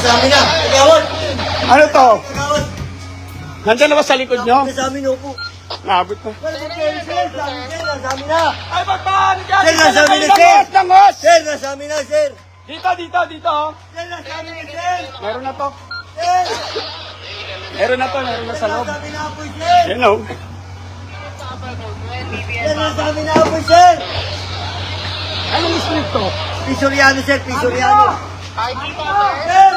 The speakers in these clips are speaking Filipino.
sa amin na. Kagawad. Ano to? Kagawad. Nandiyan na ba sa likod nyo? Sa amin, opo. Naabot na. Sir, nasa amin na. Ay, pagpaan dyan! Sir, nasa amin na, Ng sir. hos, ng hos! Sir, nasa amin na, sir. Dito, oh. Sir, nasa amin na, sir. Meron na to. Sir, Meron na sa loob. nasa amin na po, sir. Yan o. Sir, nasa amin na po, sir. Anong street to? Pisoriano, sir, Pisoriano. Sir,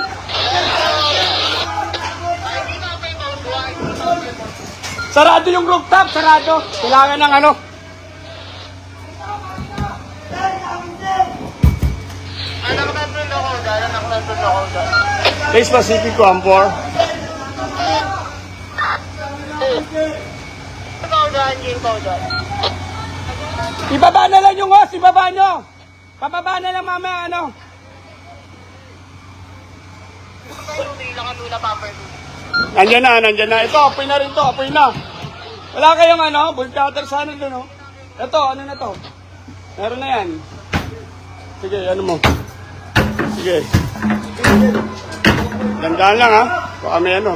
Sarado yung rooftop, sarado. Kailangan ng ano. Base Pacific Ampor. Ibaba na lang yung hos, ibaba nyo. Pababa na lang mamaya, ano. Nandiyan na. Ito, apoy na rin to, apoy na. Wala kayong ano, bolt cutter sana doon, no? Ito, ano na to? Meron na yan. Sige, ano mo? Sige. Dandaan lang, ha? Baka may ano.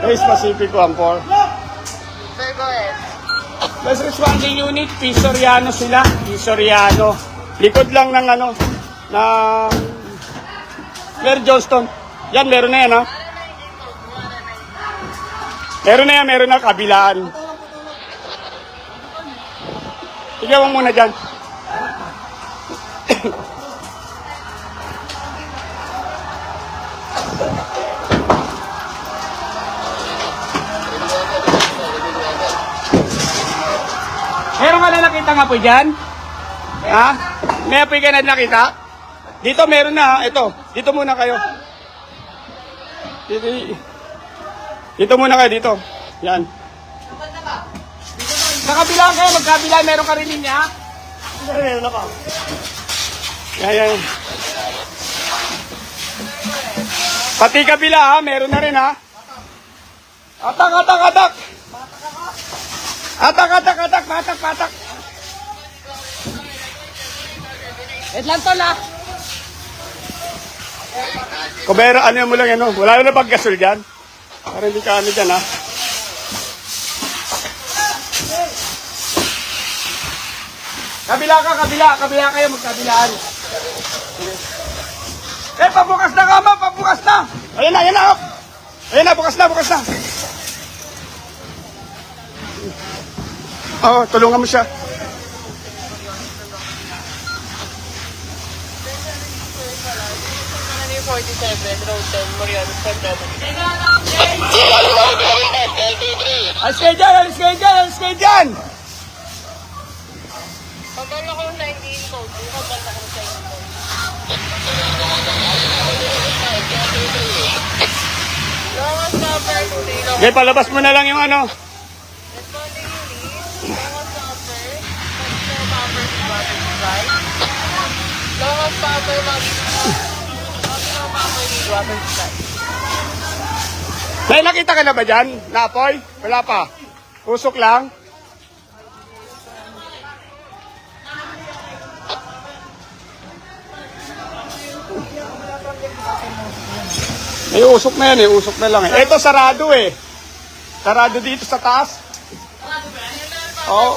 Base Pacific Ampor. Sir, go ahead. First responding unit, Pisoriano sila. Pisoriano. Likod lang ng ano, ng Claire Johnston. Yan, meron na yan, ha? Meron na kabilaan. Tignan mo muna dyan. Meron ka na nakita nga po dyan? Ha? May apoy ka na nakita? Dito meron na, ha? Ito. Dito muna kayo. Dito muna kayo, dito. Yan. Sa kabila kayo, magkabila, meron ka rin niya. meron na pa. Yan. Pati kabila, ha? Meron na rin, ha? Atak. Patak. Wait lang, tol, ha? Kubera, ano mo lang yan, no? Wala na paggasol dyan. Para hindi ka ano dyan, ha? Kabila kayo, magkabilaan. Eh, pabukas na ka, ma, pabukas na. Ayan na, bukas na. Oo, tulungan mo siya. Ano yung 47, Road 10, Mariano, Santiago. Alis kayo dyan. Pagkala ko sa hindi code, pagkala ko sa hindi code. Lawas number 2, Okay, palabas mo na lang yung ano. responding unit, lawas number, lawas number, water supply. May nakita ka na ba dyan? Napoy? Wala pa. Usok lang. May usok na yan, usok na lang eh. Ito sarado eh. Sarado dito sa taas. Oo.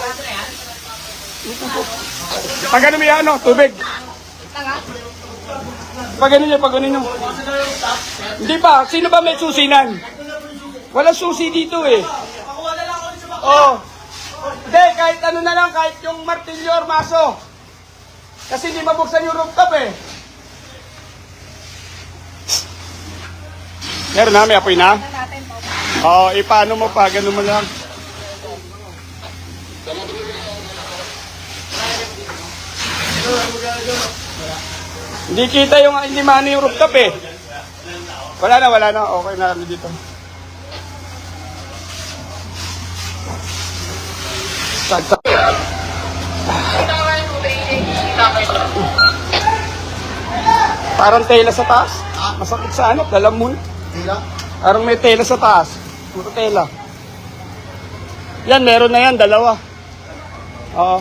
Pag ano mo yan, ano, tubig. Pag ano nyo. Hindi pa, sino ba may susinan? Walang susi dito eh. Oo. Hindi, kahit ano na lang, kahit yung martilyo or maso. Kasi hindi mabuksan yung rooftop eh. Meron na, may apoy na? Oo, ipaano mo pa, ganun mo lang. Hindi kita yung, hindi mano yung rooftop eh. Wala na, okay na kami dito. Sagsak. Parang tela sa taas. Masakit sa ano, dalamon. Parang may tela sa taas. Puro tela. Yan, meron na yan, dalawa. Oo.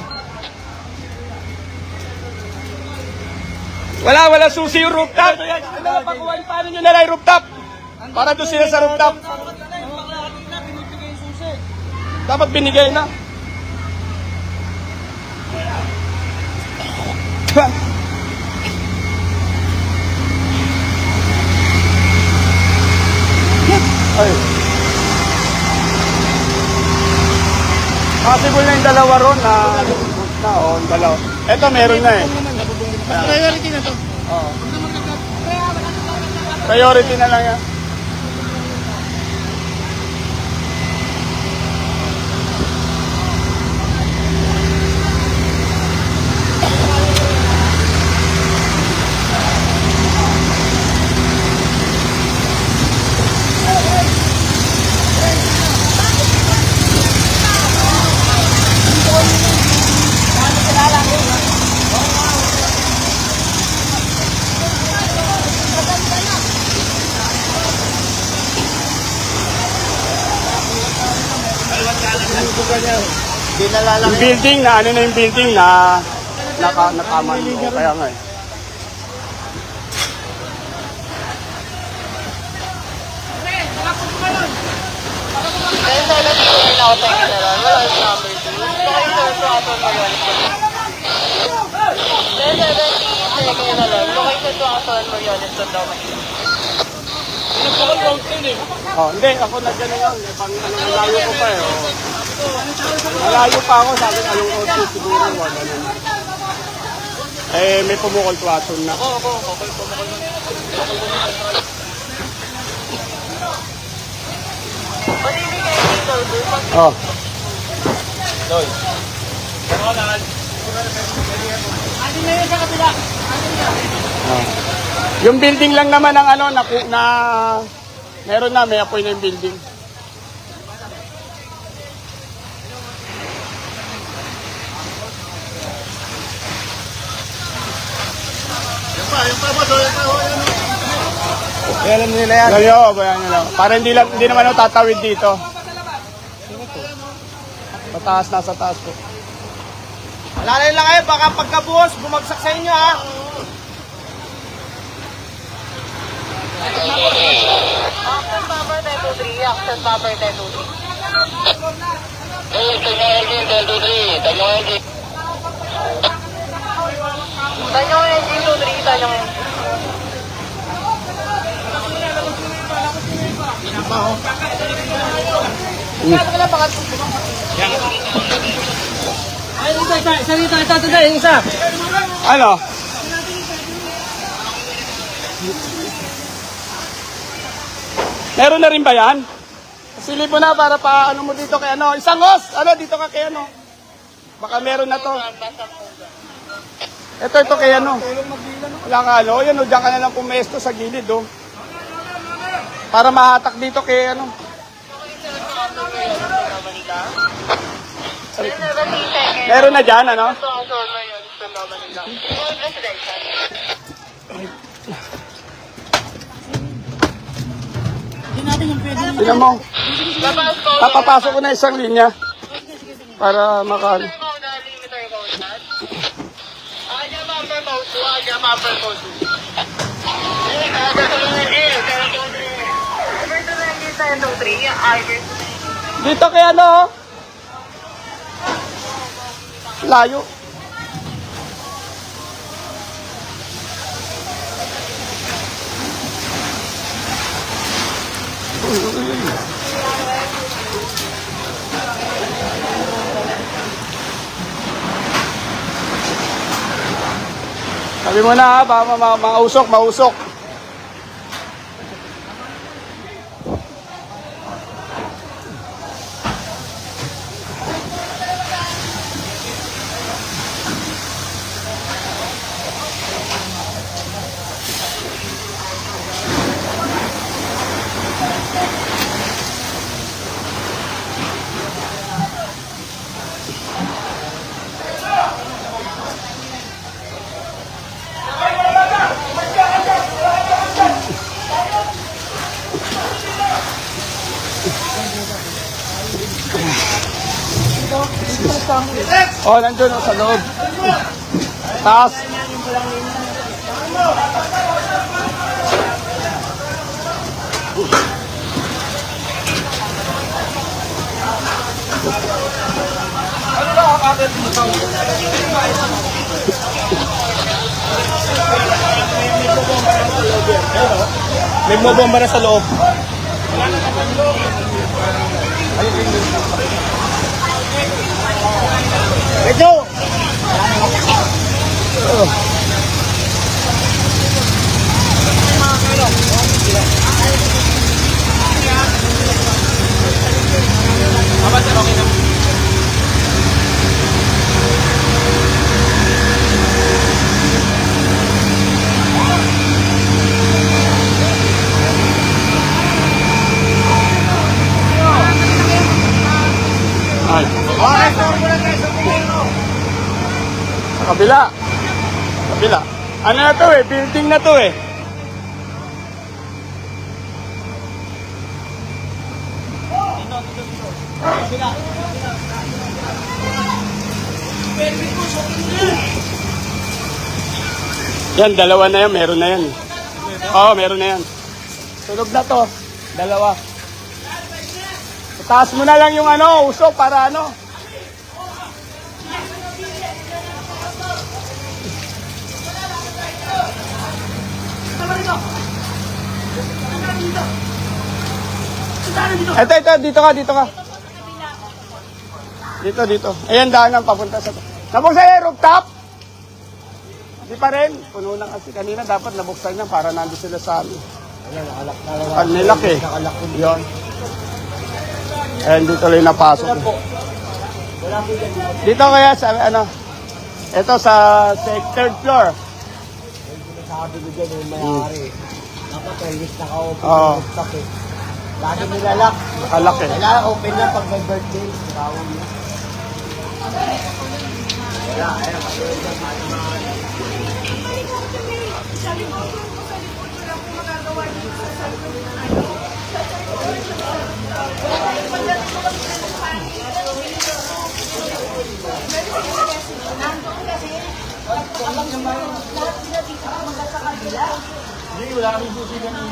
Wala susi yung rooftop. Ano, pakuha, paano nyo nila yung rooftop? Para doon sila sa rooftop. Dapat binigay na. Ay. Possible na yung dalawa ron na dalawa. Ito meron na eh. Priority na to. Oo. Priority na lang yan. Dinalalaki. Yung building na, ano na yung building na nakaman mo. Kaya nga eh. Kaya sa alam ko na ako tayo na lang. Wala yung number 2. Gusto kayo sa Tuason Moriones. Kaya sa alam ko na lang. Gusto kayo sa Tuason Moriones doon daw Manila. Oh, hindi, ako na gano'n lang. Pang malayo ko pa eh. Oh. Malayo pa ako, sabi anong oras siguro. Wala na. Eh, may pumukol tuwason na. Pag-ibigay dito, doon. Oh. Oh. Yung building lang naman ng ano, na meron na, may apoy na yung building. Alam nila yan. Bayan nyo lang. Para hindi naman ako tatawid dito. Pataas, nasa taas ko. Alalay lang kayo, baka pagkabuhos, bumagsak sa inyo ha. Action number 1023. Action number 1023. Tanyong engine 23. Tanyong engine. Ano? Meron na rin ba yan? Silip mo na para pa ano mo dito kay ano. Isang hos! Ano dito ka kay ano? Baka meron na to. Ito kay ano. Wala ka ano. Yan o, dyan ka na lang pumesto sa gilid o. Para mahatak dito kay ano. Meron na dyan ano? Tingnan mo. Papapasok ko na isang linya. Para maka... Dito kay ano? Layo. Sabi mo na ha, mausok. Oh, nandun sa loob. Taas. May bomba na sa loob. Medyo! Ay. Okay, store mo na guys. Sa kabila. Kabila. Ano na to eh? Building na to eh. Yan, dalawa na yan. Meron na yan. Oo, meron na yan. Sunog na to. Dalawa. Taas mo na lang yung ano, usok para ano. Ito, dito ka. Dito. Ayan, daanan papunta sa... Nabuksan yung rooftop? Hindi pa rin. Puno na kasi kanina. Dapat nabuksan niya para nandun sila sa amin. Pag nilak eh. Yun. Ayan, dito lang napasok. Dito kaya sa ano? Ito sa third floor. Sabi ko dyan yung mayari. Dapat always naka-open Oo. yung stock eh. Lagi nilalak. Nakalak eh. Kailangan open lang pag may birthday. Tawag niya. Wala, Hindi, wala kami susi ganun.